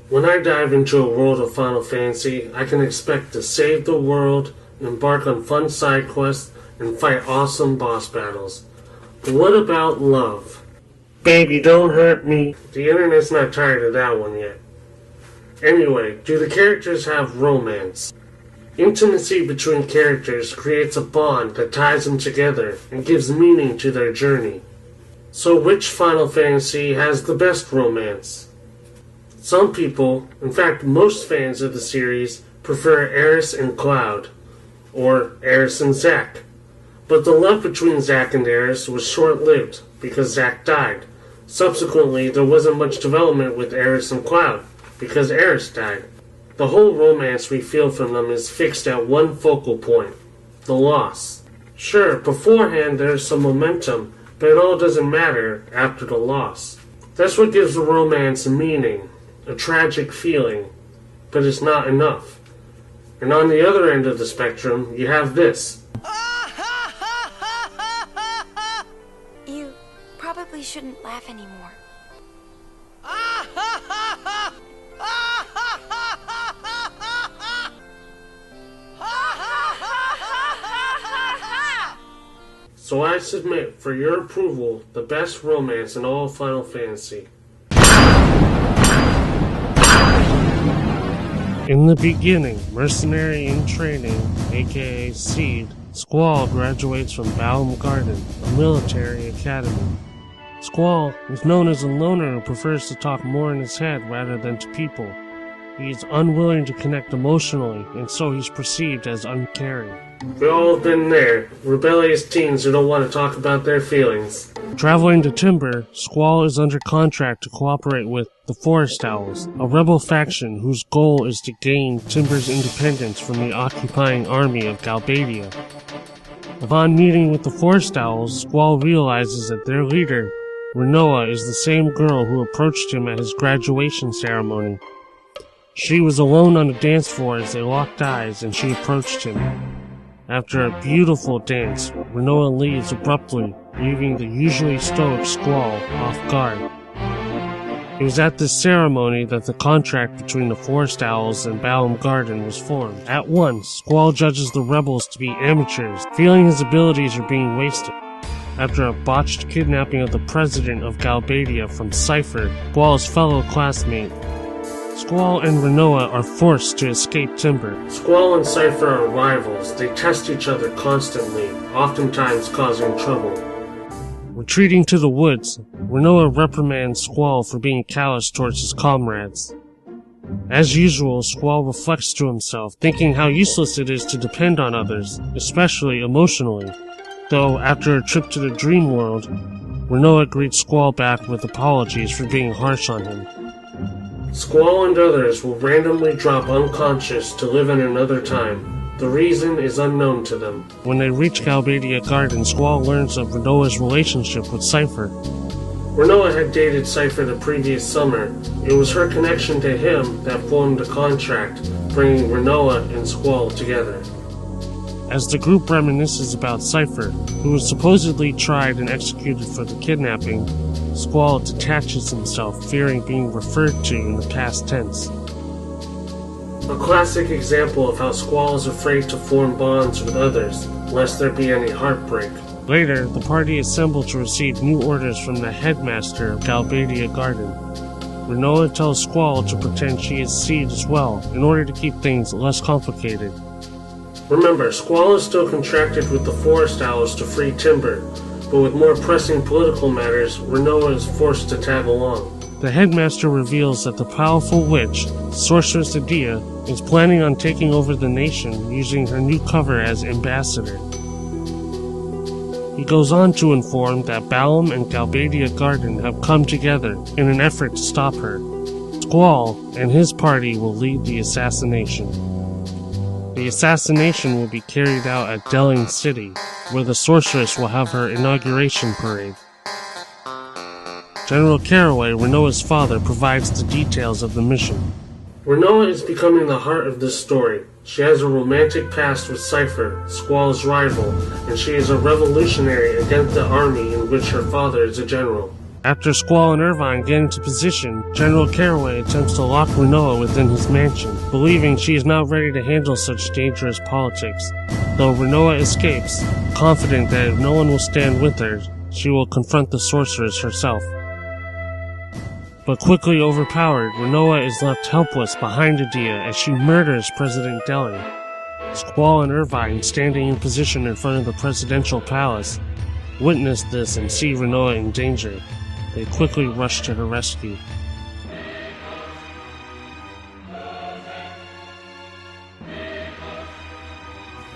When I dive into a world of Final Fantasy, I can expect to save the world, embark on fun side quests, and fight awesome boss battles. But what about love? Baby, don't hurt me. The internet's not tired of that one yet. Anyway, do the characters have romance? Intimacy between characters creates a bond that ties them together and gives meaning to their journey. So which Final Fantasy has the best romance? Some people, in fact most fans of the series, prefer Aeris and Cloud, or Aeris and Zack. But the love between Zack and Aeris was short-lived because Zack died. Subsequently, there wasn't much development with Aeris and Cloud because Aeris died. The whole romance we feel from them is fixed at one focal point, the loss. Sure, beforehand there's some momentum, but it all doesn't matter after the loss. That's what gives the romance meaning, a tragic feeling, but it's not enough. And on the other end of the spectrum, you have this. You probably shouldn't laugh anymore. So I submit for your approval the best romance in all Final Fantasy. In the beginning, mercenary in training, aka Seed, Squall graduates from Baum Garden, a military academy. Squall is known as a loner who prefers to talk more in his head rather than to people. He is unwilling to connect emotionally, and so he's perceived as uncaring. We all have been there, rebellious teens who don't want to talk about their feelings. Traveling to Timber, Squall is under contract to cooperate with the Forest Owls, a rebel faction whose goal is to gain Timber's independence from the occupying army of Galbadia. Upon meeting with the Forest Owls, Squall realizes that their leader, Rinoa, is the same girl who approached him at his graduation ceremony. She was alone on the dance floor as they locked eyes, and she approached him. After a beautiful dance, Rinoa leaves abruptly, leaving the usually stoic Squall off guard. It was at this ceremony that the contract between the Forest Owls and Baum Garden was formed. At once, Squall judges the rebels to be amateurs, feeling his abilities are being wasted. After a botched kidnapping of the president of Galbadia from Cypher, Squall's fellow classmate, Squall and Rinoa are forced to escape Timber. Squall and Cypher are rivals. They test each other constantly, oftentimes causing trouble. Retreating to the woods, Rinoa reprimands Squall for being callous towards his comrades. As usual, Squall reflects to himself, thinking how useless it is to depend on others, especially emotionally. Though, after a trip to the dream world, Rinoa greets Squall back with apologies for being harsh on him. Squall and others will randomly drop unconscious to live in another time. The reason is unknown to them. When they reach Galbadia Garden, Squall learns of Rinoa's relationship with Cypher. Rinoa had dated Cypher the previous summer. It was her connection to him that formed the contract, bringing Rinoa and Squall together. As the group reminisces about Cypher, who was supposedly tried and executed for the kidnapping, Squall detaches himself, fearing being referred to in the past tense. A classic example of how Squall is afraid to form bonds with others, lest there be any heartbreak. Later, the party assemble to receive new orders from the headmaster of Galbadia Garden. Rinoa tells Squall to pretend she is Seed as well, in order to keep things less complicated. Remember, Squall is still contracted with the Forest Owls to free Timber, but with more pressing political matters, Rinoa is forced to tag along. The headmaster reveals that the powerful witch, Sorceress Adia, is planning on taking over the nation using her new cover as ambassador. He goes on to inform that Baum and Galbadia Garden have come together in an effort to stop her. Squall and his party will lead the assassination. The assassination will be carried out at Delling City, where the sorceress will have her inauguration parade. General Caraway, Rinoa's father, provides the details of the mission. Rinoa is becoming the heart of this story. She has a romantic past with Cypher, Squall's rival, and she is a revolutionary against the army in which her father is a general. After Squall and Irvine get into position, General Caraway attempts to lock Renoa within his mansion, believing she is not ready to handle such dangerous politics. Though Renoa escapes, confident that if no one will stand with her, she will confront the sorceress herself. But quickly overpowered, Renoa is left helpless behind Adia as she murders President Deli. Squall and Irvine, standing in position in front of the presidential palace, witness this and see Renoa in danger. They quickly rush to her rescue.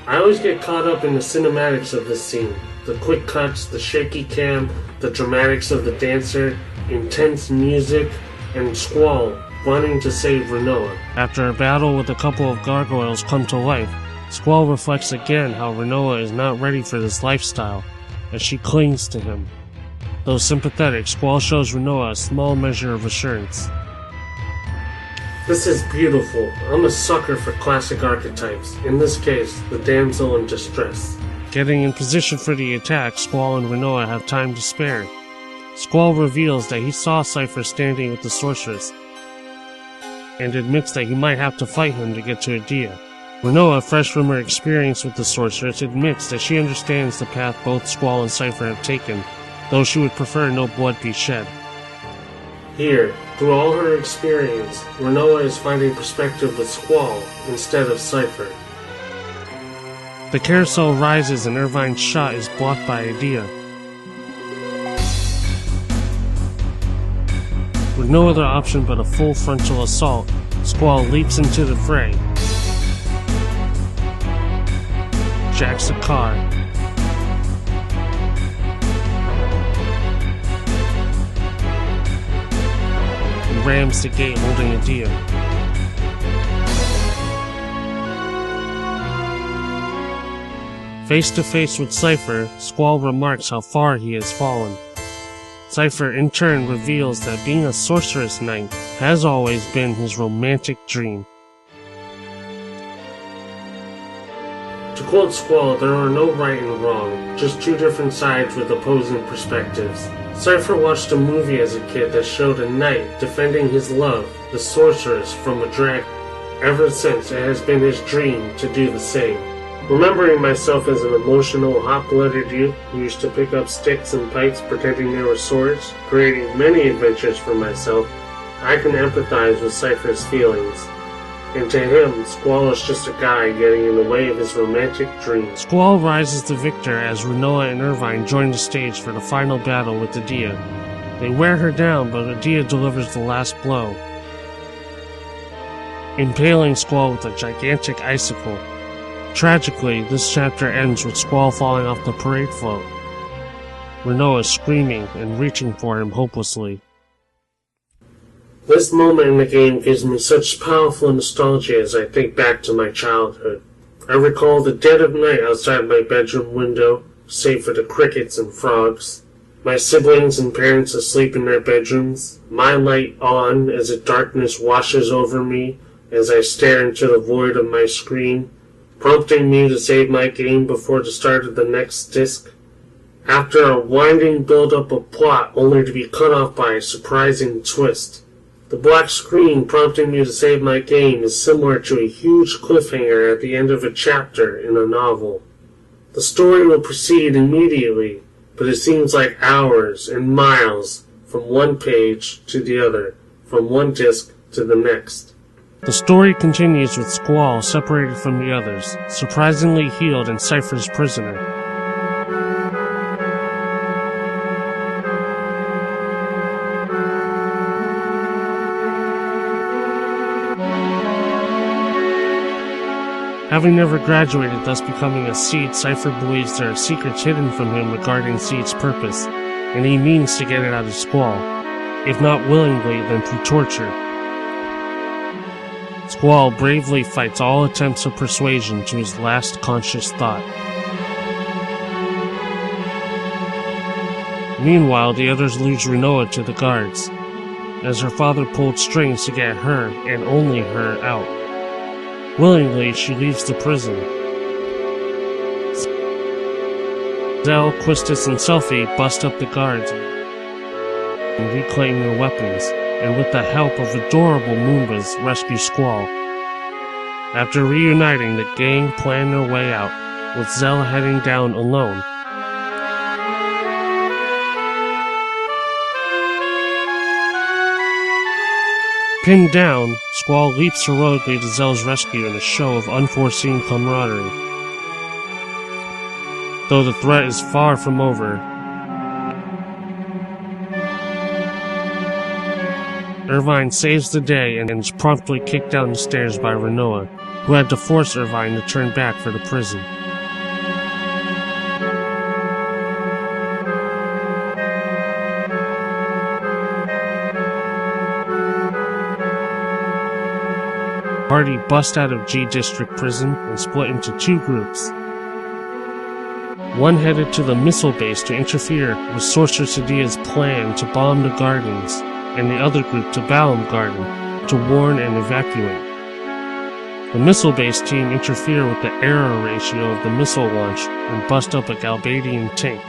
I always get caught up in the cinematics of this scene. The quick cuts, the shaky cam, the dramatics of the dancer, intense music, and Squall wanting to save Renoa. After a battle with a couple of gargoyles come to life, Squall reflects again how Renoa is not ready for this lifestyle, as she clings to him. Though sympathetic, Squall shows Renoa a small measure of assurance. This is beautiful. I'm a sucker for classic archetypes, in this case, the damsel in distress. Getting in position for the attack, Squall and Renoa have time to spare. Squall reveals that he saw Cypher standing with the sorceress, and admits that he might have to fight him to get to Adia. Renoa, fresh from her experience with the sorceress, admits that she understands the path both Squall and Cypher have taken, though she would prefer no blood be shed. Here, through all her experience, Renoa is finding perspective with Squall instead of Cypher. The carousel rises and Irvine's shot is blocked by Adia. With no other option but a full frontal assault, Squall leaps into the fray, jacks a car, and rams the gate holding Adia. Face to face with Cypher, Squall remarks how far he has fallen. Cypher in turn reveals that being a sorceress knight has always been his romantic dream. To quote Squall, there are no right and wrong, just two different sides with opposing perspectives. Cypher watched a movie as a kid that showed a knight defending his love, the sorceress, from a dragon. Ever since, it has been his dream to do the same. Remembering myself as an emotional, hot-blooded youth who used to pick up sticks and pikes pretending they were swords, creating many adventures for myself, I can empathize with Cypher's feelings. And to him, Squall is just a guy getting in the way of his romantic dream. Squall rises to victor as Renoa and Irvine join the stage for the final battle with Adia. They wear her down, but Adia delivers the last blow, impaling Squall with a gigantic icicle. Tragically, this chapter ends with Squall falling off the parade float, Renoa screaming and reaching for him hopelessly. This moment in the game gives me such powerful nostalgia as I think back to my childhood. I recall the dead of night outside my bedroom window, save for the crickets and frogs, my siblings and parents asleep in their bedrooms, my light on as the darkness washes over me as I stare into the void of my screen, prompting me to save my game before the start of the next disc. After a winding build-up of plot only to be cut off by a surprising twist. The black screen prompting me to save my game is similar to a huge cliffhanger at the end of a chapter in a novel. The story will proceed immediately, but it seems like hours and miles from one page to the other, from one disc to the next. The story continues with Squall separated from the others, surprisingly healed and Cypher's prisoner. Having never graduated, thus becoming a Seed, Cypher believes there are secrets hidden from him regarding Seed's purpose, and he means to get it out of Squall, if not willingly, then through torture. Squall bravely fights all attempts of persuasion to his last conscious thought. Meanwhile, the others lose Renoa to the guards, as her father pulled strings to get her, and only her, out. Willingly, she leaves the prison. Zell, Quistis, and Selphie bust up the guards and reclaim their weapons, and with the help of adorable Moombas, rescue Squall. After reuniting, the gang plan their way out, with Zell heading down alone. Pinned down, Squall leaps heroically to Zell's rescue in a show of unforeseen camaraderie. Though the threat is far from over, Irvine saves the day and is promptly kicked down the stairs by Renoa, who had to force Irvine to turn back for the prison. The party bust out of G District Prison and split into two groups. One headed to the missile base to interfere with Sorceress Adia's plan to bomb the gardens, and the other group to Balam Garden to warn and evacuate. The missile base team interfere with the error ratio of the missile launch and bust up a Galbadian tank,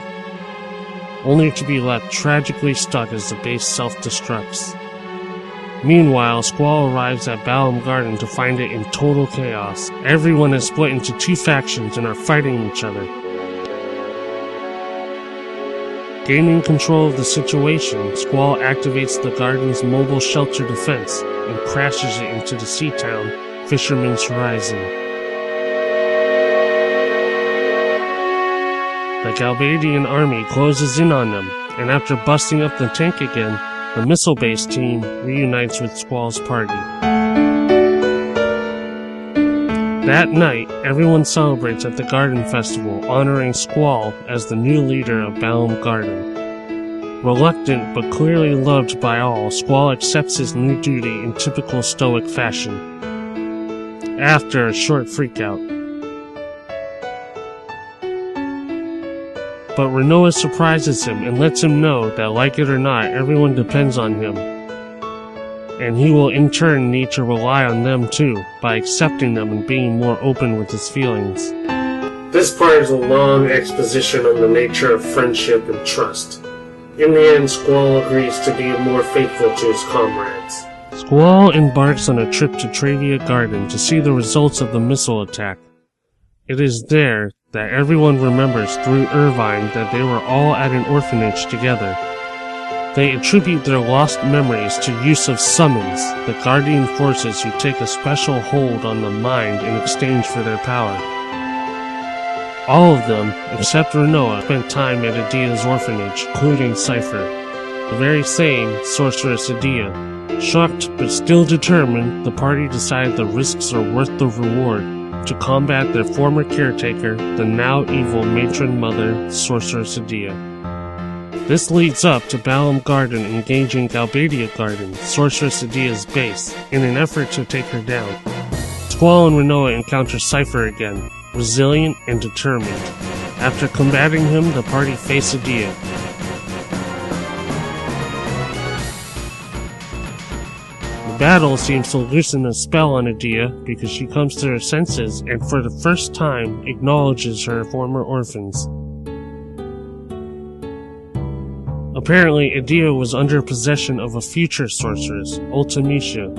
only to be left tragically stuck as the base self-destructs. Meanwhile, Squall arrives at Balam Garden to find it in total chaos. Everyone is split into two factions and are fighting each other. Gaining control of the situation, Squall activates the garden's mobile shelter defense and crashes it into the sea town, Fisherman's Horizon. The Galbadian army closes in on them, and after busting up the tank again, the missile-based team reunites with Squall's party. That night, everyone celebrates at the Garden Festival, honoring Squall as the new leader of Balam Garden. Reluctant but clearly loved by all, Squall accepts his new duty in typical stoic fashion. After a short freakout. But Renoa surprises him and lets him know that, like it or not, everyone depends on him. And he will in turn need to rely on them too, by accepting them and being more open with his feelings. This part is a long exposition on the nature of friendship and trust. In the end, Squall agrees to be more faithful to his comrades. Squall embarks on a trip to Travia Garden to see the results of the missile attack. It is there that everyone remembers through Irvine that they were all at an orphanage together. They attribute their lost memories to use of summons, the guardian forces who take a special hold on the mind in exchange for their power. All of them, except Renoa, spent time at Adia's orphanage, including Cypher, the very same Sorceress Adia. Shocked but still determined, the party decided the risks are worth the reward to combat their former caretaker, the now evil matron mother, Sorceress Adia. This leads up to Balam Garden engaging Galbadia Garden, Sorceress Adia's base, in an effort to take her down. Squall and Renoa encounter Cypher again, resilient and determined. After combating him, the party face Adia. The battle seems to loosen a spell on Adia because she comes to her senses and for the first time acknowledges her former orphans. Apparently, Adia was under possession of a future sorceress, Ultimecia.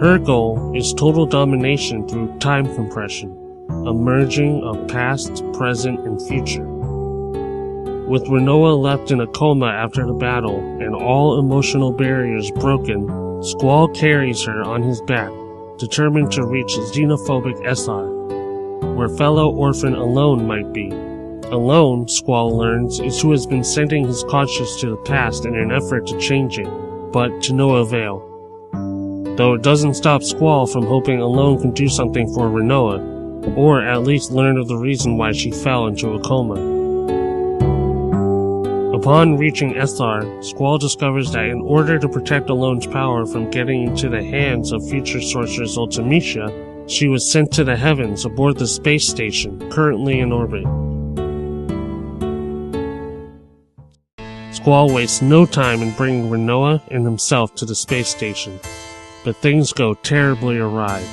Her goal is total domination through time compression, a merging of past, present, and future. With Renoa left in a coma after the battle and all emotional barriers broken, Squall carries her on his back, determined to reach xenophobic SR, where fellow orphan Alone might be. Alone, Squall learns, is who has been sending his conscience to the past in an effort to change it, but to no avail. Though it doesn't stop Squall from hoping Alone can do something for Renoa, or at least learn of the reason why she fell into a coma. Upon reaching SR, Squall discovers that in order to protect Alone's power from getting into the hands of future sorceress Ultimecia, she was sent to the heavens aboard the space station, currently in orbit. Squall wastes no time in bringing Renoa and himself to the space station, but things go terribly awry.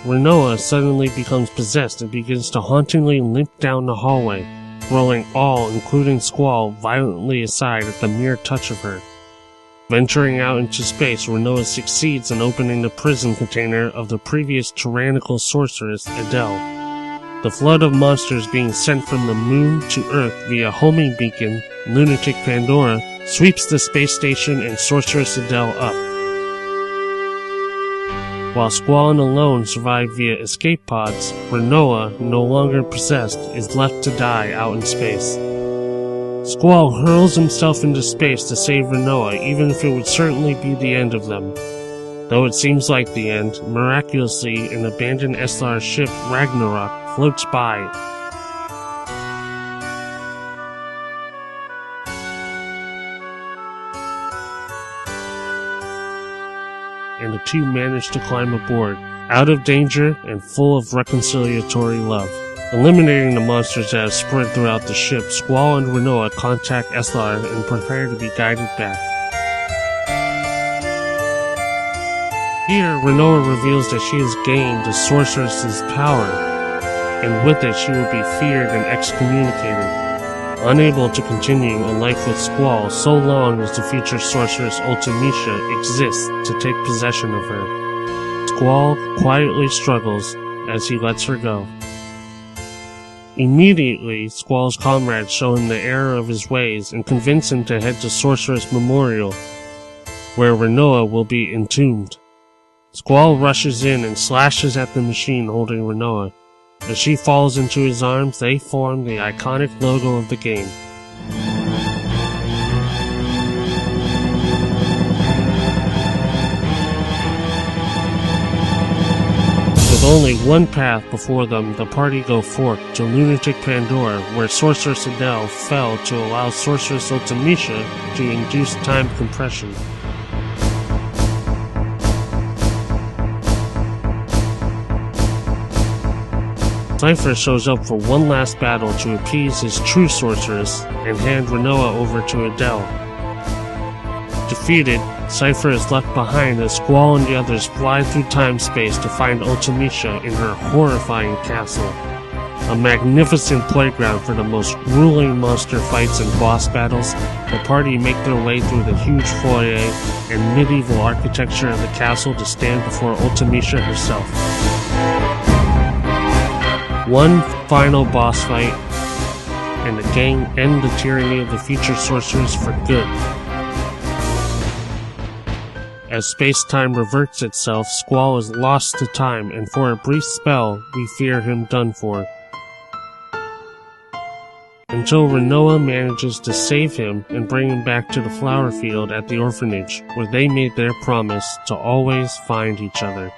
Renoa suddenly becomes possessed and begins to hauntingly limp down the hallway, throwing all, including Squall, violently aside at the mere touch of her. Venturing out into space, Renoa succeeds in opening the prison container of the previous tyrannical sorceress, Adele. The flood of monsters being sent from the moon to Earth via homing beacon, Lunatic Pandora, sweeps the space station and Sorceress Adele up. While Squall and Alone survive via escape pods, Renoa, no longer possessed, is left to die out in space. Squall hurls himself into space to save Renoa, even if it would certainly be the end of them. Though it seems like the end, miraculously an abandoned Eslar ship, Ragnarok, floats by. And the two manage to climb aboard, out of danger and full of reconciliatory love. Eliminating the monsters that have spread throughout the ship, Squall and Renoa contact Eslar and prepare to be guided back. Here, Renoa reveals that she has gained the sorceress's power, and with it she will be feared and excommunicated. Unable to continue a life with Squall so long as the future sorceress Ultimecia exists to take possession of her. Squall quietly struggles as he lets her go. Immediately, Squall's comrades show him the error of his ways and convince him to head to Sorceress Memorial, where Renoa will be entombed. Squall rushes in and slashes at the machine holding Renoa. As she falls into his arms, they form the iconic logo of the game. With only one path before them, the party go forth to Lunatic Pandora, where Sorceress Adele fell to allow Sorceress Ultimecia to induce time compression. Cypher shows up for one last battle to appease his true sorceress and hand Renoa over to Adele. Defeated, Cypher is left behind as Squall and the others fly through time-space to find Ultimecia in her horrifying castle. A magnificent playground for the most grueling monster fights and boss battles, the party make their way through the huge foyer and medieval architecture of the castle to stand before Ultimecia herself. One final boss fight, and the gang end the tyranny of the future sorcerers for good. As space-time reverts itself, Squall is lost to time, and for a brief spell, we fear him done for. Until Renoa manages to save him and bring him back to the flower field at the orphanage, where they made their promise to always find each other.